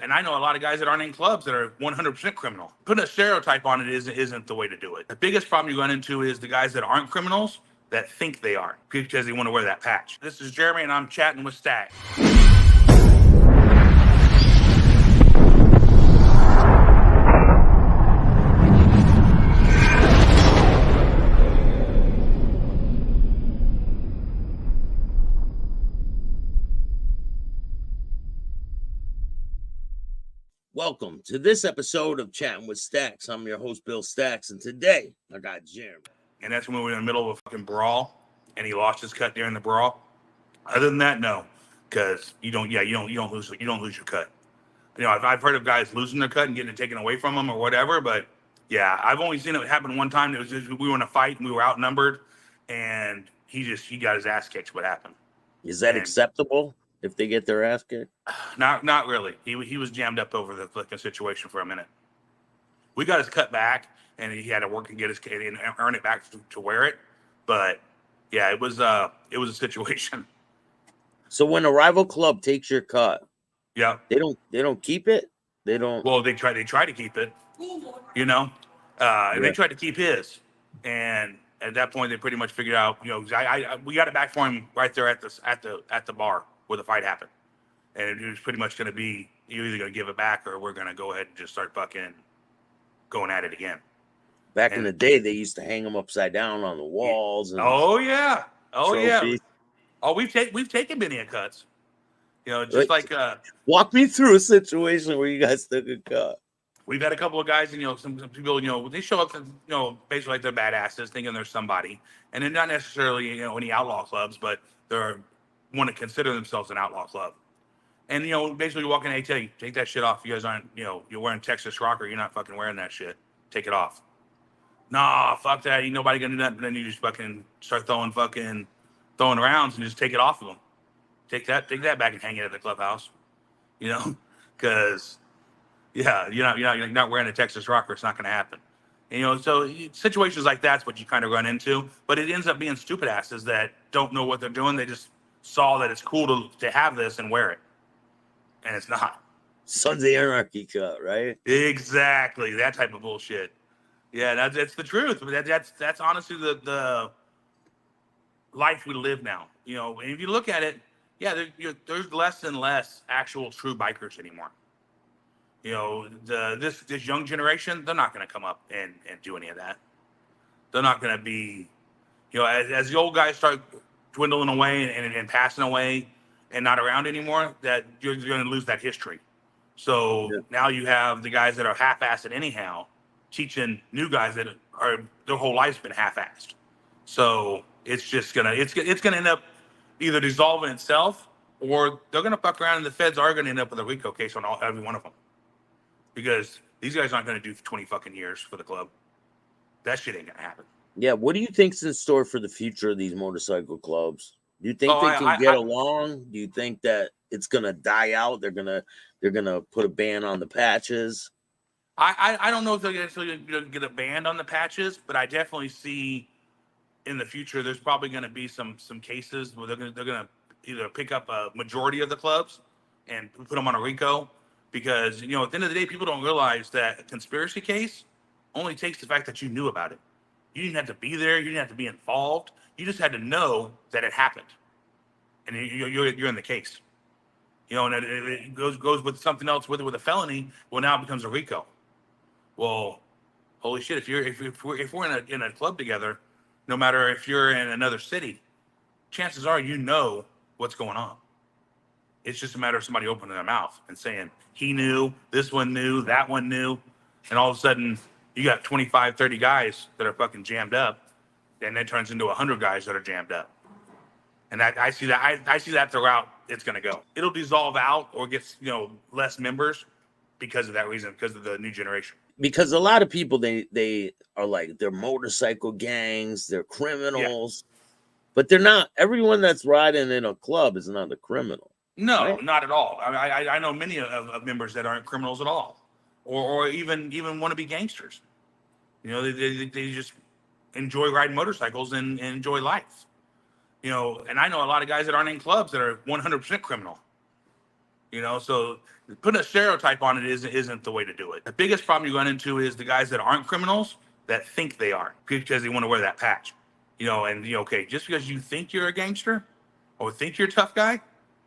and I know a lot of guys that aren't in clubs that are 100% criminal. Putting a stereotype on it isn't the way to do it. The biggest problem you run into is the guys that aren't criminals that think they are because they want to wear that patch. This is Jeremy, and I'm chatting with Staxx. Welcome to this episode of Chatting with Staxx. I'm your host, Bill Staxx, and today I got Jeremy. And that's when we were in the middle of a fucking brawl, and he lost his cut during the brawl. Other than that, no, because you don't lose your cut. You know, I've heard of guys losing their cut and getting it taken away from them or whatever, but yeah, I've only seen it happen one time. It was just, we were in a fight and we were outnumbered, and he got his ass kicked. What happened? Is that acceptable if they get their ass kicked? Not really. He was jammed up over the fucking situation for a minute. We got his cut back, and he had to work and get his and earn it back to wear it. But yeah, it was a situation. So when a rival club takes your cut, yeah, they don't keep it. They don't. Well, they try to keep it. You know, and they tried to keep his, and at that point they pretty much figured out. You know, we got it back for him right there at the bar where the fight happened. And it was pretty much going to be, you're either going to give it back or we're going to go ahead and just start fucking going at it again. Back in the day, they used to hang them upside down on the walls. And trophies. Yeah. Oh, we've taken many cuts. You know, just walk me through a situation where you guys took a cut. We've had a couple of guys, and you know, some people, you know, they show up, and, you know, basically like they're badasses, thinking they're somebody, and they're not necessarily, you know, any outlaw clubs, but they're want to consider themselves an outlaw club. And, you know, basically you walk in, hey, tell you, take that shit off. You guys aren't, you know, you're wearing Texas rocker. You're not fucking wearing that shit. Take it off. Nah, fuck that. Ain't nobody gonna do that. And then you just fucking start throwing rounds and just take it off of them. Take that back and hang it at the clubhouse. You know, because yeah, you're not wearing a Texas rocker. It's not gonna happen. And, you know, so situations like that's what you kind of run into. But it ends up being stupid asses that don't know what they're doing. They just saw that it's cool to have this and wear it. And it's not. Sons of Anarchy cut, right? Exactly, that type of bullshit. Yeah, that's the truth. That's honestly the life we live now. You know, and if you look at it, yeah, there's less and less actual true bikers anymore. You know, this young generation, they're not going to come up and do any of that. They're not going to be, you know, as the old guys start dwindling away and passing away and not around anymore, that you're going to lose that history. So now you have the guys that are half-assed anyhow, teaching new guys that are their whole life's been half-assed. So it's gonna end up either dissolving itself, or they're gonna fuck around, and the feds are gonna end up with a RICO case on every one of them, because these guys aren't gonna do 20 fucking years for the club. That shit ain't gonna happen. Yeah, what do you think's in store for the future of these motorcycle clubs? Do you think they can get along? Do you think that it's gonna die out? They're gonna put a ban on the patches? I don't know if they're actually gonna get a ban on the patches, but I definitely see in the future there's probably gonna be some cases where they're gonna either pick up a majority of the clubs and put them on a RICO, because, you know, at the end of the day, people don't realize that a conspiracy case only takes the fact that you knew about it. You didn't have to be there. You didn't have to be involved. You just had to know that it happened, and you're in the case. You know, and it goes with something else with a felony. Well, now it becomes a RICO. Well, holy shit! If we're in a club together, no matter if you're in another city, chances are you know what's going on. It's just a matter of somebody opening their mouth and saying, he knew, this one knew, that one knew, and all of a sudden you got 25, 30 guys that are fucking jammed up. Then that turns into 100 guys that are jammed up. And I see that the route it's going to go. It'll dissolve out or get, you know, less members because of that reason, because of the new generation. Because a lot of people, they are like, they're motorcycle gangs, they're criminals, but they're not. Everyone that's riding in a club is not a criminal. No, right? Not at all. I know many of members that aren't criminals at all, or even want to be gangsters. You know, they just enjoy riding motorcycles and enjoy life. You know, and I know a lot of guys that aren't in clubs that are 100% criminal. You know, so putting a stereotype on it isn't the way to do it. The biggest problem you run into is the guys that aren't criminals that think they are because they want to wear that patch. You know, and okay, just because you think you're a gangster or think you're a tough guy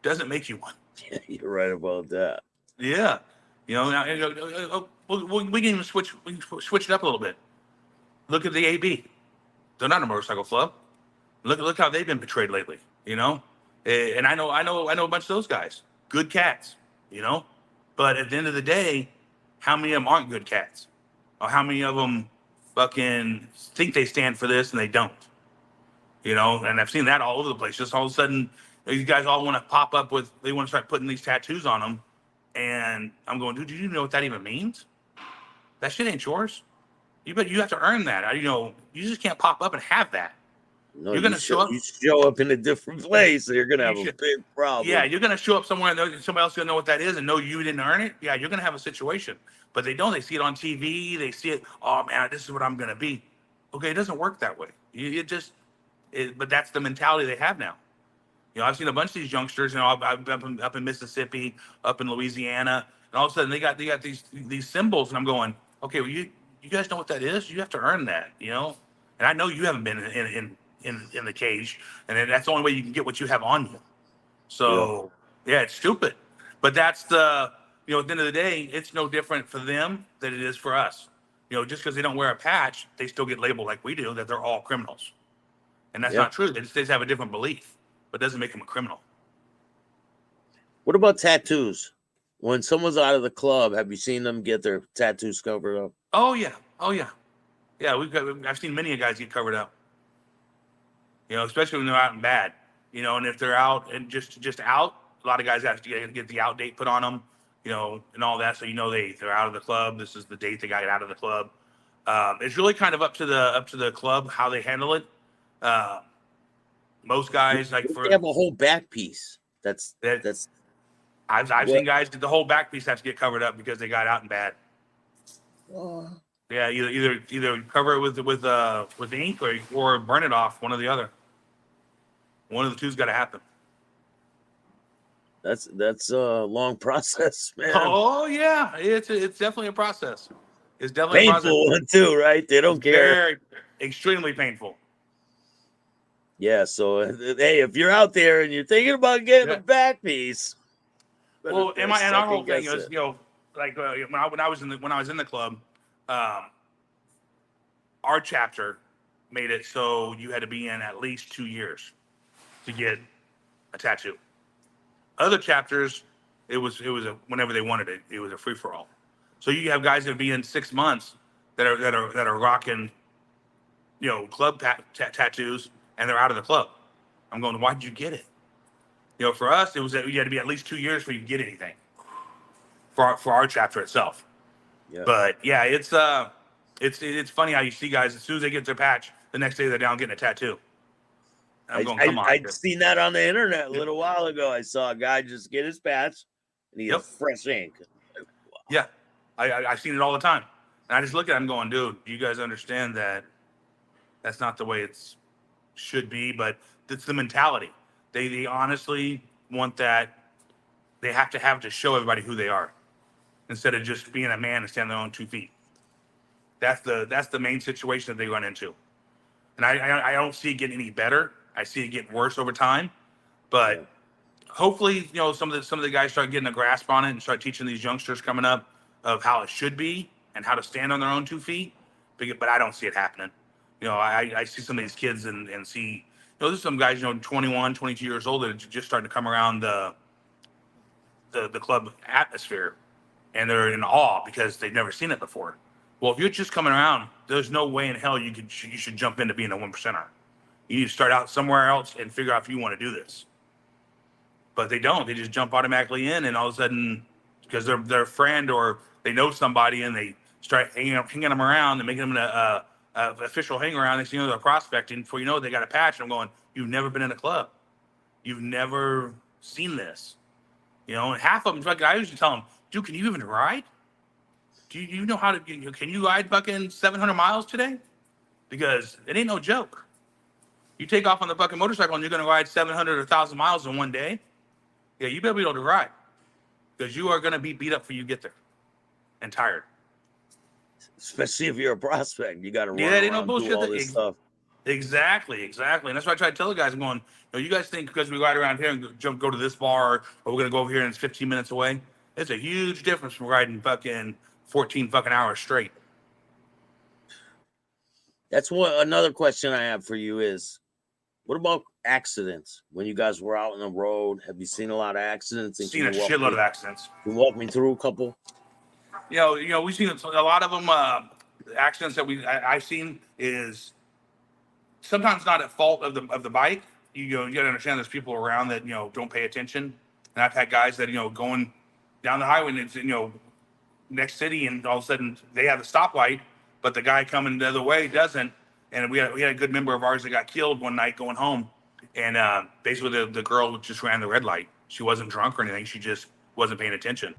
doesn't make you one. Yeah, you're right about that. Yeah, you know, we can even switch it up a little bit. Look at the AB. They're not a motorcycle club. Look how they've been portrayed lately. You know, and I know a bunch of those guys. Good cats. You know, but at the end of the day, how many of them aren't good cats? Or how many of them fucking think they stand for this and they don't? You know, and I've seen that all over the place. Just all of a sudden, these guys all want to pop up with, they want to start putting these tattoos on them. And I'm going, dude, do you know what that even means? That shit ain't yours. You have to earn that. You know, you just can't pop up and have that. No, you're gonna show up. You show up in a different place, so you're gonna have a big problem. Yeah, you're gonna show up somewhere and somebody else gonna know what that is and know you didn't earn it. Yeah, you're gonna have a situation. But they don't. They see it on TV. They see it. Oh man, this is what I'm gonna be. Okay, it doesn't work that way. But that's the mentality they have now. You know, I've seen a bunch of these youngsters. You know, I've been up in Mississippi, up in Louisiana, and all of a sudden they got these symbols, and I'm going, okay, well, you guys know what that is? You have to earn that, you know. And I know you haven't been in the cage, and that's the only way you can get what you have on you. So yeah, it's stupid, but that's at the end of the day, it's no different for them than it is for us. You know, just because they don't wear a patch, they still get labeled like we do that they're all criminals, and that's not true. They just have a different belief, but it doesn't make them a criminal. What about tattoos? When someone's out of the club, have you seen them get their tattoos covered up? Oh yeah, yeah. I've seen many guys get covered up. You know, especially when they're out and bad. You know, and if they're out and just out, a lot of guys have to get the out date put on them. You know, and all that, so you know they're out of the club. This is the date they got out of the club. It's really kind of up to the club how they handle it. Most guys they have a whole back piece. I've seen guys the whole back piece have to get covered up because they got out and bad. Yeah, either cover it with ink or burn it off. One or the other. One of the two's got to happen. That's a long process, man. Oh yeah, it's definitely a process. It's definitely painful one too, right? They don't care. Very, extremely painful. Yeah. So hey, if you're out there and you're thinking about getting a back piece, well, and our whole thing is, you know, like when I was in the club, our chapter made it so you had to be in at least 2 years to get a tattoo. Other chapters, it was whenever they wanted it. It was a free for all. So you have guys that be in 6 months that are rocking, you know, club tattoos, and they're out of the club. I'm going, why did you get it? You know, for us, it was that you had to be at least 2 years before you get anything. For our chapter itself. Yeah. But yeah, it's funny how you see guys as soon as they get their patch, the next day they're down getting a tattoo. I'm going, come on. I'd seen that on the internet a little while ago. I saw a guy just get his patch and he has fresh ink. Wow. Yeah, I've seen it all the time. And I just look at him going, dude, you guys understand that that's not the way it's should be, but it's the mentality. They honestly want that. They have to show everybody who they are instead of just being a man and standing on their own 2 feet. That's the main situation that they run into. And I don't see it getting any better. I see it getting worse over time, but hopefully, you know, some of the guys start getting a grasp on it and start teaching these youngsters coming up of how it should be and how to stand on their own 2 feet. But I don't see it happening. You know, I see some of these kids and see, you know, there's some guys, you know, 21, 22 years old that are just starting to come around the club atmosphere, and they're in awe because they've never seen it before. Well, if you're just coming around, there's no way in hell you should jump into being a 1%er. You need to start out somewhere else and figure out if you want to do this. But they don't. They just jump automatically in, and all of a sudden, because they're their friend or they know somebody, and they start hanging them around and making them an official hang around. Next thing you know, they're prospecting. Before you know it, they got a patch. And I'm going, you've never been in a club. You've never seen this. You know, and half of them, I usually tell them, dude, can you even ride? Do you know how to, can you ride fucking 700 miles today? Because it ain't no joke. You take off on the fucking motorcycle and you're going to ride 700 or 1,000 miles in one day. Yeah, you better be able to ride. because you are going to be beat up before you get there and tired. Especially if you're a prospect, you got to Yeah, run they no around, do bullshit. all this stuff. Exactly. And that's why I try to tell the guys, I'm going, you guys think because we ride around here and go to this bar, or we're going to go over here and it's 15 minutes away. It's a huge difference from riding fucking 14 fucking hours straight. That's what another question I have for you is, what about accidents? When you guys were out on the road, have you seen a lot of accidents? And Seen a shitload of accidents. Can you walk me through a couple? We've seen a lot of them. Accidents that I've seen is sometimes not at fault of the bike. You got to understand there's people around that don't pay attention. And I've had guys that going down the highway and it's next city, and all of a sudden they have the stoplight, but the guy coming the other way doesn't. And we had a good member of ours that got killed one night going home, and basically the girl just ran the red light. She wasn't drunk or anything. She just wasn't paying attention.